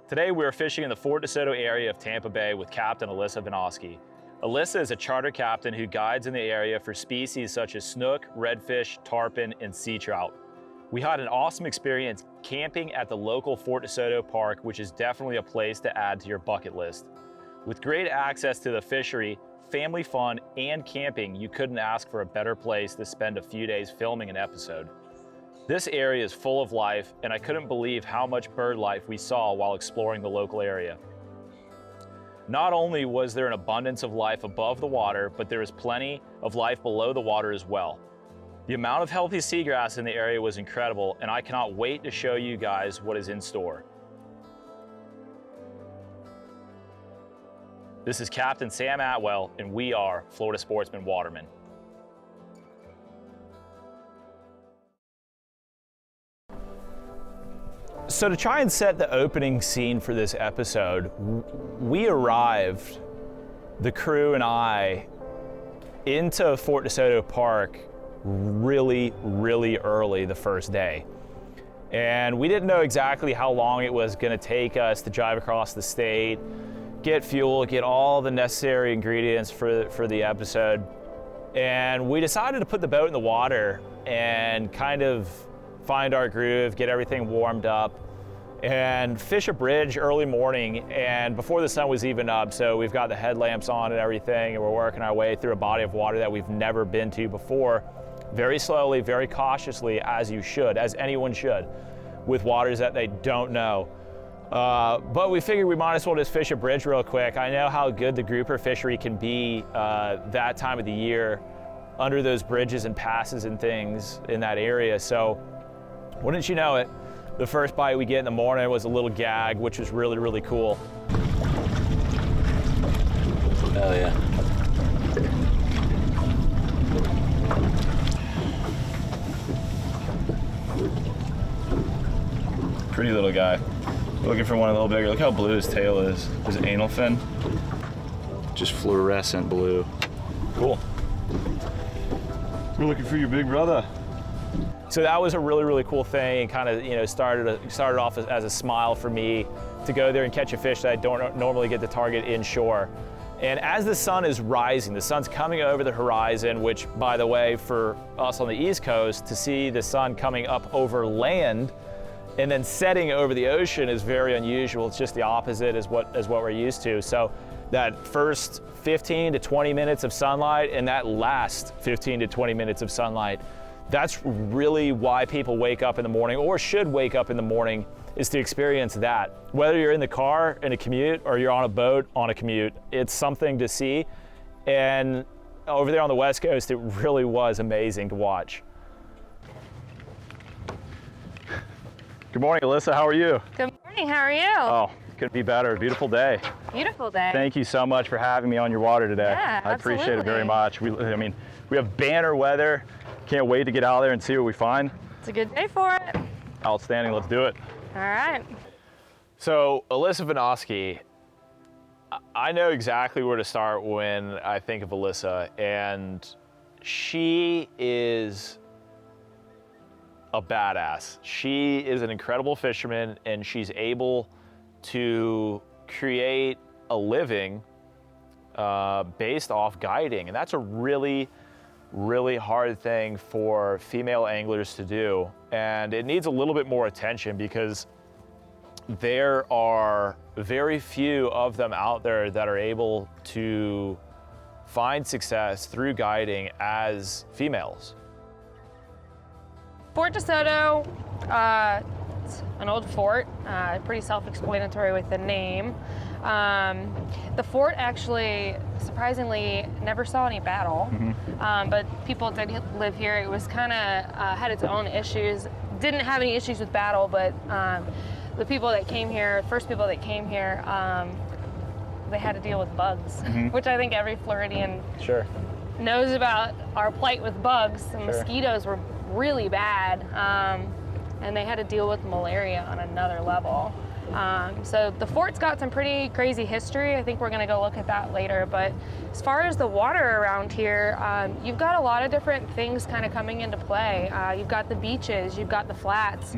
Today we are fishing in the Fort DeSoto area of Tampa Bay with Captain Alyssa Vinoski. Alyssa is a charter captain who guides in the area for species such as snook, redfish, tarpon, and sea trout. We had an awesome experience camping at the local Fort DeSoto Park, which is definitely a place to add to your bucket list. With great access to the fishery, family fun, and camping, you couldn't ask for a better place to spend a few days filming an episode. This area is full of life, and I couldn't believe how much bird life we saw while exploring the local area. Not only was there an abundance of life above the water, but there was plenty of life below the water as well. The amount of healthy seagrass in the area was incredible, and I cannot wait to show you guys what is in store. This is Captain Sam Atwell, and we are Florida Sportsman Watermen. So to try and set the opening scene for this episode, we arrived, the crew and I, into Fort DeSoto Park really early the first day. And we didn't know exactly how long it was going to take us to drive across the state, get fuel, get all the necessary ingredients for the episode. And we decided to put the boat in the water and kind of find our groove, get everything warmed up, and fish a bridge early morning and before the sun was even up. So we've got the headlamps on and everything, and we're working our way through a body of water that we've never been to before, very slowly, very cautiously, as you should, as anyone should, with waters that they don't know. But we figured we might as well just fish a bridge real quick. I know how good the grouper fishery can be that time of the year under those bridges and passes and things in that area. So wouldn't you know it, the first bite we get in the morning was a little gag, which was really cool. Hell yeah. Pretty little guy. Looking for one a little bigger. Look how blue his tail is. His anal fin. Just fluorescent blue. Cool. We're looking for your big brother. So that was a really cool thing, and kind of started off as a smile for me to go there and catch a fish that I don't normally get to target inshore. And as the sun is rising, the sun's coming over the horizon, which, by the way, for us on the East Coast, to see the sun coming up over land and then setting over the ocean is very unusual. It's just the opposite is what we're used to. So that first 15 to 20 minutes of sunlight and that last 15 to 20 minutes of sunlight, that's really why people wake up in the morning, or should wake up in the morning, is to experience that. Whether you're in the car in a commute or you're on a boat on a commute, it's something to see. And over there on the West Coast, it really was amazing to watch. Good morning, Alyssa. How are you? Good morning. How are you? Oh, couldn't be better. Beautiful day. Beautiful day. Thank you so much for having me on your water today. Yeah, I appreciate it very absolutely. much. We have banner weather. Can't wait to get out there and see what we find. It's a good day for it. Outstanding. Let's do it. All right. So, Alyssa Vinoski, I know exactly where to start when I think of Alyssa, and she is a badass. She is an incredible fisherman, and she's able to create a living based off guiding, and that's a really hard thing for female anglers to do, and it needs a little bit more attention because there are very few of them out there that are able to find success through guiding as females. Fort DeSoto, it's an old fort, pretty self-explanatory with the name. The fort actually, surprisingly, never saw any battle, but people did live here. It was kind of had its own issues. Didn't have any issues with battle, but the people that came here, first people that came here, they had to deal with bugs, which I think every Floridian knows about our plight with bugs. The mosquitoes were really bad, and they had to deal with malaria on another level. So the fort's got some pretty crazy history. I think we're going to go look at that later. But as far as the water around here, you've got a lot of different things kind of coming into play. You've got the beaches, you've got the flats.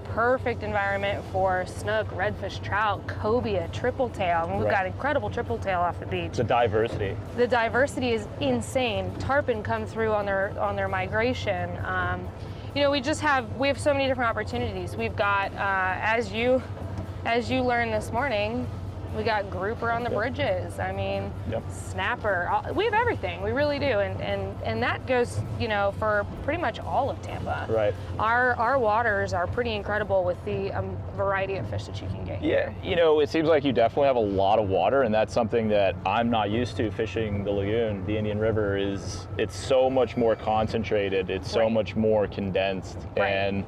Perfect environment for snook, redfish, trout, cobia, triple tail. I mean, we've got incredible triple tail off the beach. The diversity. The diversity is insane. Tarpon come through on their migration. You know, we have so many different opportunities. We've got, as you learned this morning, we got grouper on the bridges. I mean, snapper. We have everything. We really do, and that goes, you know, for pretty much all of Tampa. Right. Our waters are pretty incredible with the variety of fish that you can get here. Yeah, you know, it seems like you definitely have a lot of water, and that's something that I'm not used to fishing the lagoon. The Indian River it's so much more concentrated. It's so much more condensed. And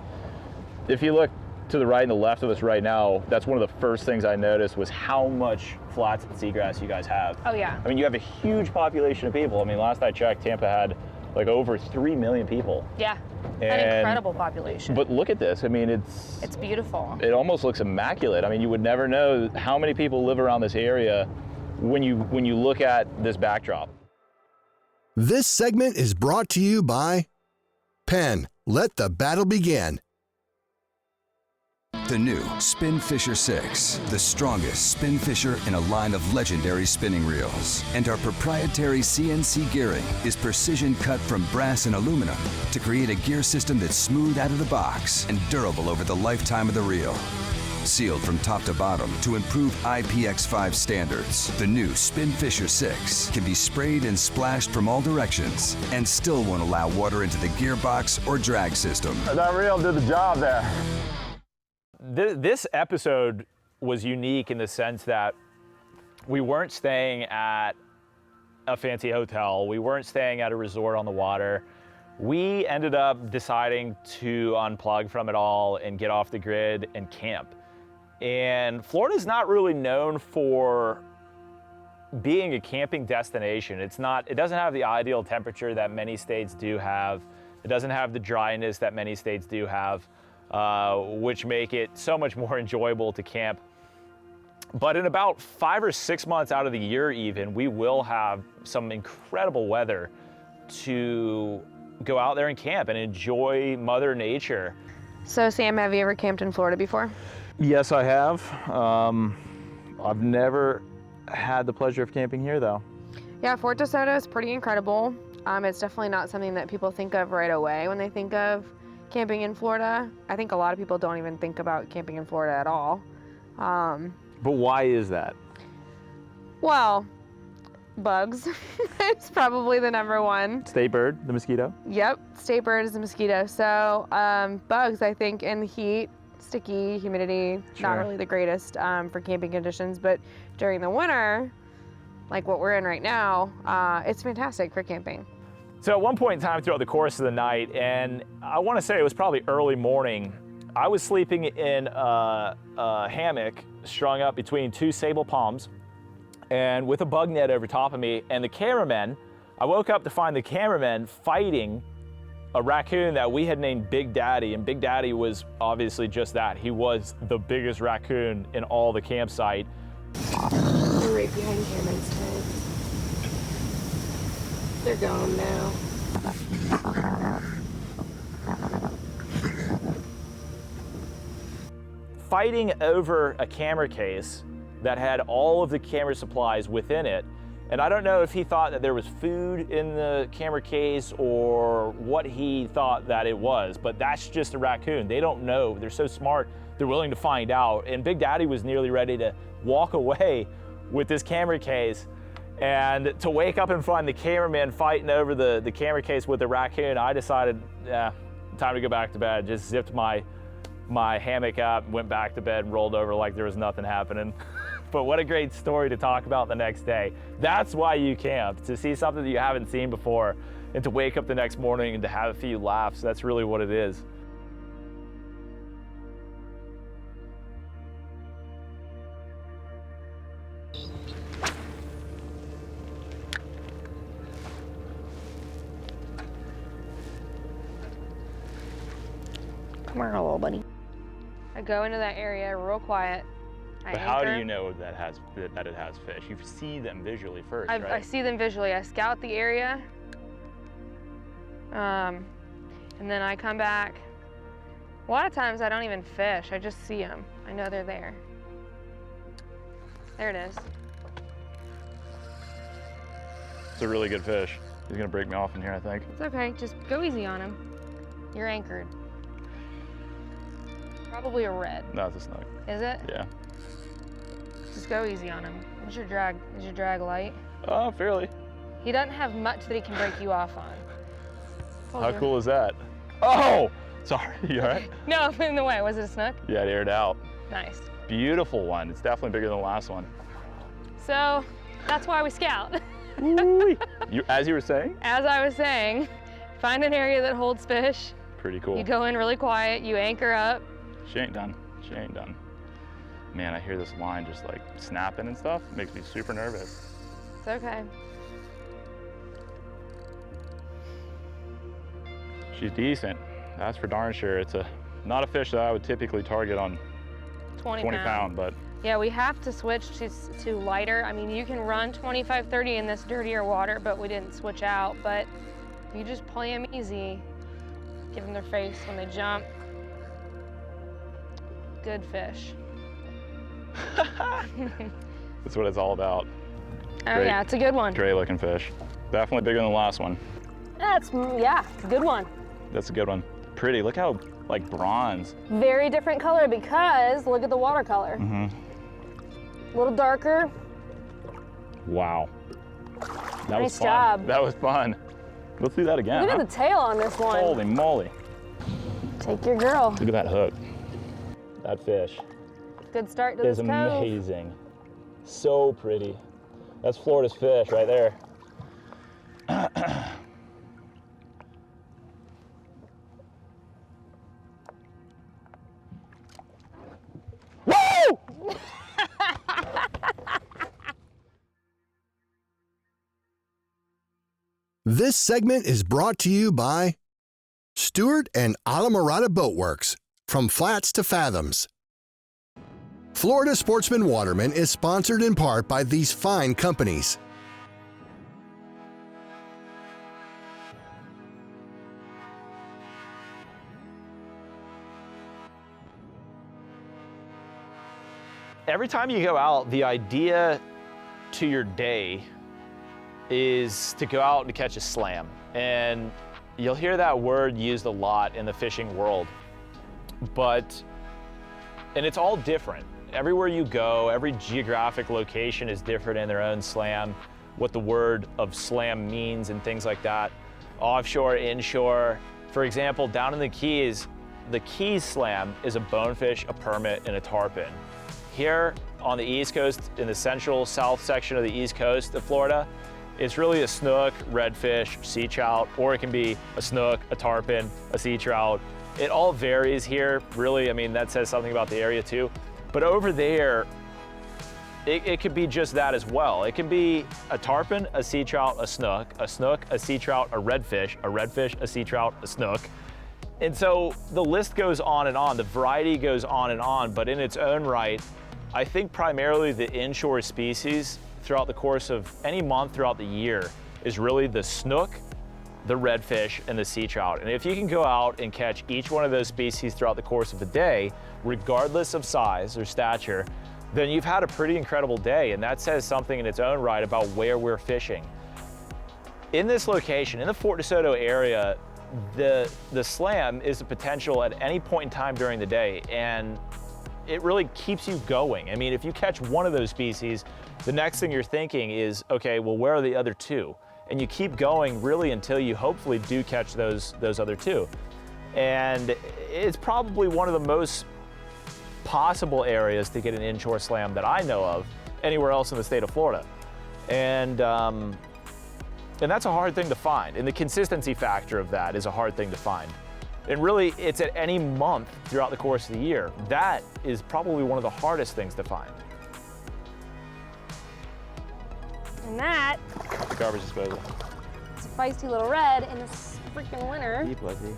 if you look to the right and the left of us right now, that's one of the first things I noticed was how much flats and seagrass you guys have. Oh yeah. I mean, you have a huge population of people. I mean, last I checked, Tampa had like over 3 million people. Yeah, an incredible population. But look at this. I mean, it's beautiful. It almost looks immaculate. I mean, you would never know how many people live around this area when you look at this backdrop. This segment is brought to you by Penn. Let the battle begin. The new Spinfisher 6, the strongest spin fisher in a line of legendary spinning reels. And our proprietary CNC gearing is precision cut from brass and aluminum to create a gear system that's smooth out of the box and durable over the lifetime of the reel. Sealed from top to bottom to improve IPX5 standards, the new Spinfisher 6 can be sprayed and splashed from all directions and still won't allow water into the gearbox or drag system. That reel did the job there. This episode was unique in the sense that we weren't staying at a fancy hotel. We weren't staying at a resort on the water. We ended up deciding to unplug from it all and get off the grid and camp. And Florida's not really known for being a camping destination. It doesn't have the ideal temperature that many states do have. It doesn't have the dryness that many states do have. Which make it so much more enjoyable to camp. But in about 5 or 6 months out of the year even, we will have some incredible weather to go out there and camp and enjoy Mother Nature. So Sam, have you ever camped in Florida before? Yes, I have. I've never had the pleasure of camping here though. Yeah, Fort DeSoto is pretty incredible. It's definitely not something that people think of right away when they think of camping in Florida. I think a lot of people don't even think about camping in Florida at all. But why is that? Well, bugs. It's probably the number one. State bird, the mosquito? Yep, state bird is the mosquito. So bugs, I think, in the heat, sticky, humidity, not really the greatest for camping conditions, but during the winter, like what we're in right now, it's fantastic for camping. So at one point in time throughout the course of the night, and I want to say it was probably early morning, I was sleeping in a hammock strung up between 2 sable palms and with a bug net over top of me, and I woke up to find the cameramen fighting a raccoon that we had named Big Daddy, and Big Daddy was obviously just that. He was the biggest raccoon in all the campsite. They're right behind Cameron's head. They're gone now. Fighting over a camera case that had all of the camera supplies within it. And I don't know if he thought that there was food in the camera case or what he thought that it was, but that's just a raccoon. They don't know. They're so smart, they're willing to find out. And Big Daddy was nearly ready to walk away with this camera case. And to wake up and find the cameraman fighting over the camera case with the raccoon, I decided, time to go back to bed. Just zipped my hammock up, went back to bed, and rolled over like there was nothing happening. But what a great story to talk about the next day. That's why you camp, to see something that you haven't seen before, and to wake up the next morning and to have a few laughs. That's really what it is. Come here, little buddy. I go into that area real quiet. But how do you know that it has fish? You see them visually first, right? I see them visually. I scout the area, and then I come back. A lot of times I don't even fish. I just see them. I know they're there. There it is. It's a really good fish. He's gonna break me off in here, I think. It's okay. Just go easy on him. You're anchored. Probably a red. No, it's a snook. Is it? Yeah. Just go easy on him. What's your drag? Is your drag light? Oh, fairly. He doesn't have much that he can break you off on. How cool is that? Oh! Sorry, you all right? No, in the way. Was it a snook? Yeah, it aired out. Nice. Beautiful one. It's definitely bigger than the last one. So that's why we scout. As you were saying? As I was saying, find an area that holds fish. Pretty cool. You go in really quiet, you anchor up. She ain't done. She ain't done. Man, I hear this line just like snapping and stuff. It makes me super nervous. It's okay. She's decent. That's for darn sure. It's not a fish that I would typically target on 20 pound, but yeah, we have to switch to lighter. I mean, you can run 25, 30 in this dirtier water, but we didn't switch out. But if you just play them easy, give them their face when they jump. Good fish. that's what it's all about. Oh Great. yeah, it's a good one. Great looking fish. Definitely bigger than the last one. Yeah, it's a good one. That's a good one. Pretty. Look how like bronze. Very different color because look at the watercolor. Mm-hmm. A little darker. Wow. That Nice was fun. job. That was fun. Let's do that again. Look at the tail on this one. Holy moly. Take your girl. Look at that hook. That fish Good start to is this cove. amazing. So pretty. That's Florida's fish right there. Woo! This segment is brought to you by Stewart and Alamorada Boatworks, from flats to fathoms. Florida Sportsman Waterman is sponsored in part by these fine companies. Every time you go out, the idea to your day is to go out and catch a slam. And you'll hear that word used a lot in the fishing world. And it's all different. Everywhere you go, every geographic location is different in their own slam, what the word of slam means and things like that. Offshore, inshore. For example, down in the Keys, the Keys slam is a bonefish, a permit, and a tarpon. Here on the East Coast, in the central south section of the East Coast of Florida, it's really a snook, redfish, sea trout, or it can be a snook, a tarpon, a sea trout. It all varies here, really. I mean, that says something about the area too. But over there, it could be just that as well. It can be a tarpon, a sea trout, a snook, a sea trout, a redfish, a sea trout, a snook. And so the list goes on and on, the variety goes on and on, but in its own right, I think primarily the inshore species throughout the course of any month throughout the year is really the snook, the redfish, and the sea trout. And if you can go out and catch each one of those species throughout the course of the day, regardless of size or stature, then you've had a pretty incredible day, and that says something in its own right about where we're fishing. In this location, in the Fort DeSoto area, the slam is a potential at any point in time during the day, and it really keeps you going. I mean, if you catch one of those species, the next thing you're thinking is, okay, well, where are the other two? And you keep going really until you hopefully do catch those other two. And it's probably one of the most possible areas to get an inshore slam that I know of anywhere else in the state of Florida. And that's a hard thing to find. And the consistency factor of that is a hard thing to find. And really, it's at any month throughout the course of the year. That is probably one of the hardest things to find. And that The garbage disposal. is a feisty little red in the freaking winter. Deep, was he?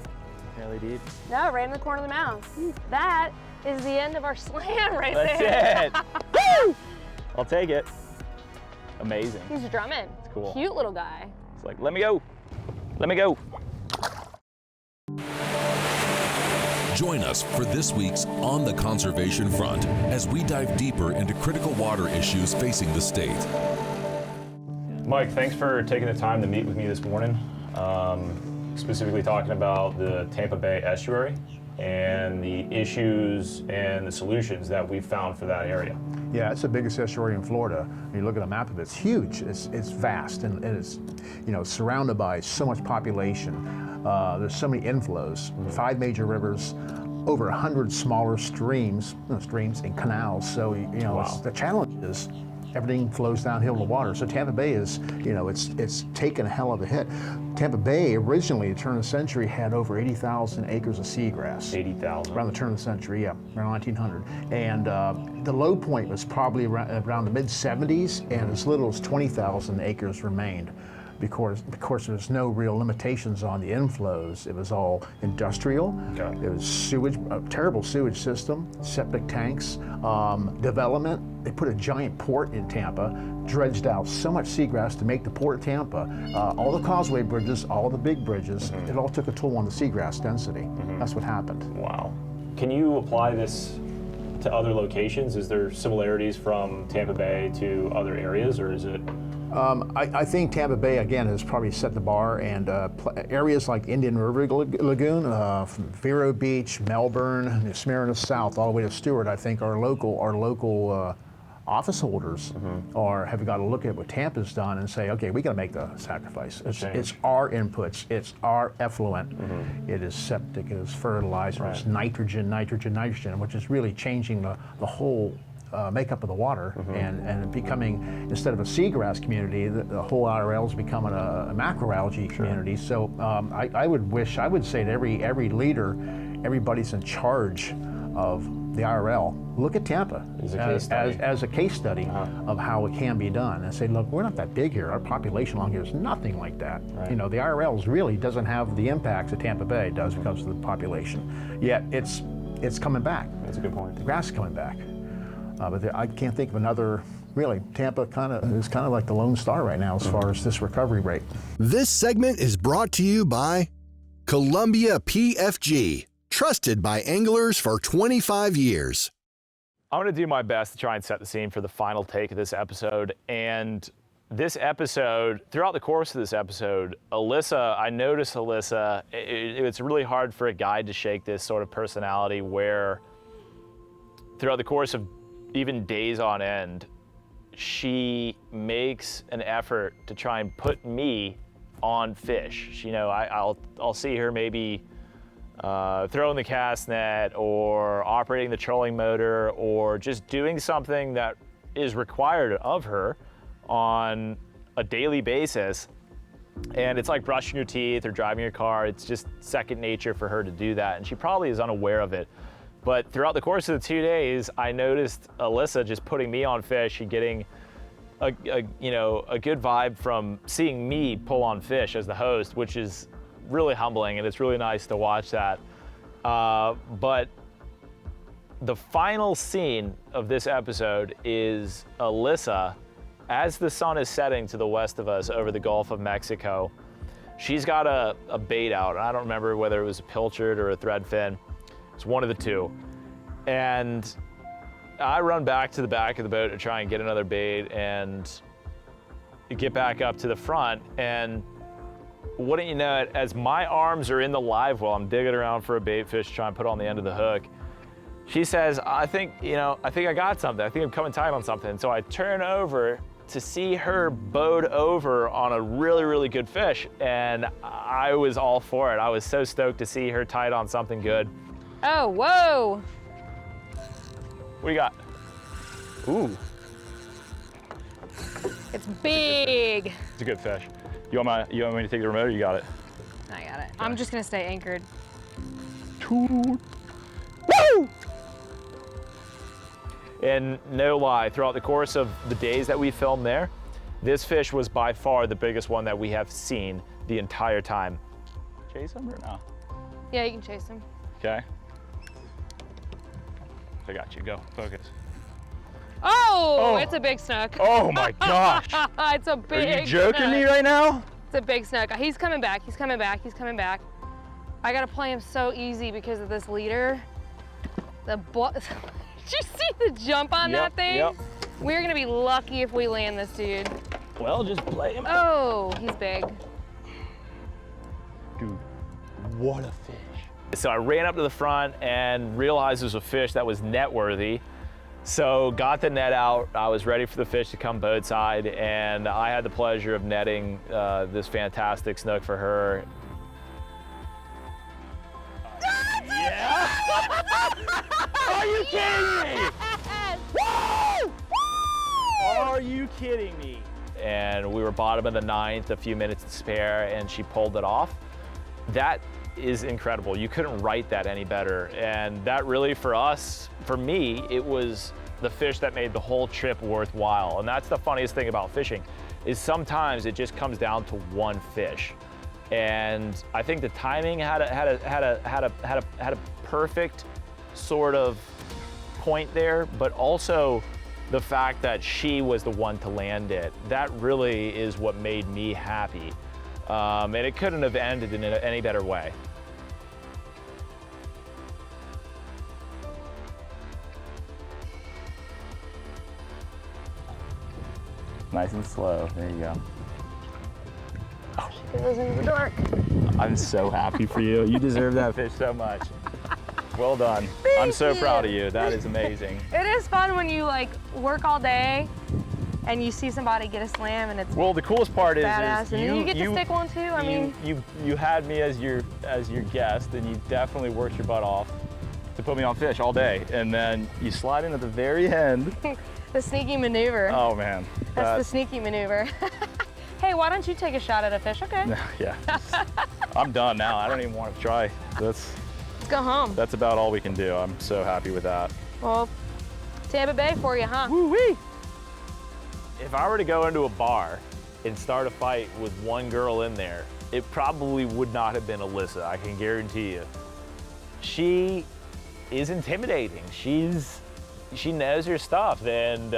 Fairly deep. No, right in the corner of the mouth. That is the end of our slam right That's there. it. Woo! I'll take it. Amazing. He's drumming. It's cool. Cute little guy. It's like, let me go. Let me go. Join us for this week's On the Conservation Front as we dive deeper into critical water issues facing the state. Mike, thanks for taking the time to meet with me this morning, specifically talking about the Tampa Bay estuary and the issues and the solutions that we've found for that area. Yeah, it's the biggest estuary in Florida. When you look at a map of it, it's huge. It's vast, and it's surrounded by so much population. There's so many inflows. 5 major rivers, over 100 smaller streams and canals. So Wow. the challenge is everything flows downhill to water. So Tampa Bay is, it's taken a hell of a hit. Tampa Bay originally, at the turn of the century, had over 80,000 acres of seagrass. 80,000. Around the turn of the century, yeah, around 1900. And the low point was probably around the mid-70s, and as little as 20,000 acres remained. Because there's no real limitations on the inflows. It was all industrial. Okay. It was sewage, a terrible sewage system, septic tanks, development. They put a giant port in Tampa, dredged out so much seagrass to make the port of Tampa. All the causeway bridges, all the big bridges, it all took a toll on the seagrass density. That's what happened. Wow. Can you apply this to other locations? Is there similarities from Tampa Bay to other areas, or is it? I think Tampa Bay, again, has probably set the bar, and areas like Indian River Lagoon, from Vero Beach, Melbourne, Smyrna South, all the way to Stewart, I think our local office holders have got to look at what Tampa's done and say, okay, we got to make the sacrifice. It's our inputs, it's our effluent, it is septic, it is fertilizer, it's nitrogen, which is really changing the whole makeup of the water, and becoming, instead of a seagrass community, the whole IRL is becoming a macroalgae community. So I would say to every leader, everybody's in charge of the IRL, look at Tampa as a case study of how it can be done, and say, look, we're not that big here. Our population along here is nothing like that. The IRL really doesn't have the impacts that Tampa Bay does because of the population. Yet it's coming back. That's a good point. The grass is coming back. But I can't think of another, really. Tampa is kind of like the lone star right now as far as this recovery rate. This segment is brought to you by Columbia PFG, trusted by anglers for 25 years. I'm going to do my best to try and set the scene for the final take of this episode. And this episode, throughout the course of this episode, I noticed Alyssa, it's really hard for a guide to shake this sort of personality where throughout the course of even days on end, she makes an effort to try and put me on fish. I'll see her maybe throwing the cast net or operating the trolling motor or just doing something that is required of her on a daily basis. And it's like brushing your teeth or driving your car. It's just second nature for her to do that. And she probably is unaware of it. But throughout the course of the 2 days, I noticed Alyssa just putting me on fish and getting a good vibe from seeing me pull on fish as the host, which is really humbling, and it's really nice to watch that. But the final scene of this episode is Alyssa, as the sun is setting to the west of us over the Gulf of Mexico. She's got a bait out. I don't remember whether it was a pilchard or a threadfin. It's one of the two. And I run back to the back of the boat to try and get another bait and get back up to the front. And wouldn't you know it, as my arms are in the live well, I'm digging around for a bait fish to try and put on the end of the hook. She says, I think I got something. I think I'm coming tight on something. So I turn over to see her bowed over on a really, really good fish. And I was all for it. I was so stoked to see her tight on something good. Oh, whoa. What do you got? Ooh. It's big. It's a good fish. You want me to take the remote or you got it? I got it. I'm just gonna stay anchored. Woo! And no lie, throughout the course of the days that we filmed there, this fish was by far the biggest one that we have seen the entire time. Chase him or no? Yeah, you can chase him. Okay. I got you. Go. Focus. Oh, it's a big snook. Oh my gosh. It's a big Are you joking snook. me right now? It's a big snook. He's coming back. He's coming back. He's coming back. I gotta play him so easy because of this leader. Did you see the jump on that thing? Yep. We're gonna be lucky if we land this dude. Well, just play him. Oh, he's big. Dude, what a fish. So I ran up to the front and realized it was a fish that was net worthy. So got the net out. I was ready for the fish to come boat side, and I had the pleasure of netting this fantastic snook for her. Yeah? Are you kidding me? Woo! Are you kidding me? And we were bottom of the ninth, a few minutes to spare, and she pulled it off. That is incredible. You couldn't write that any better. And that really, for us, for me, it was the fish that made the whole trip worthwhile. And that's the funniest thing about fishing, is sometimes it just comes down to one fish. And I think the timing had a perfect sort of point there, but also the fact that she was the one to land it. That really is what made me happy. And it couldn't have ended in any better way. Nice and slow. There you go. She goes into the dark. I'm so happy for you. You deserve that fish so much. Well done. I'm so proud of you. That is amazing. It is fun when you like work all day and you see somebody get a slam and it's Well, the coolest part is badass, and then you get to stick one too. I mean, you had me as your guest, and you definitely worked your butt off to put me on fish all day, and then you slide in at the very end. the sneaky maneuver. Oh man, That's the sneaky maneuver. Hey, why don't you take a shot at a fish? Okay. Yeah, I'm done now. I don't even want to try. Let's go home. That's about all we can do. I'm so happy with that. Well, Tampa Bay for you, huh? Woo-wee. If I were to go into a bar and start a fight with one girl in there, it probably would not have been Alyssa, I can guarantee you. She is intimidating. She knows her stuff, and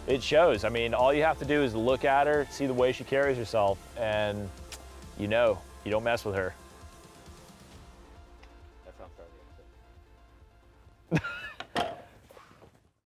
it shows. I mean, all you have to do is look at her, see the way she carries herself, and you know, you don't mess with her.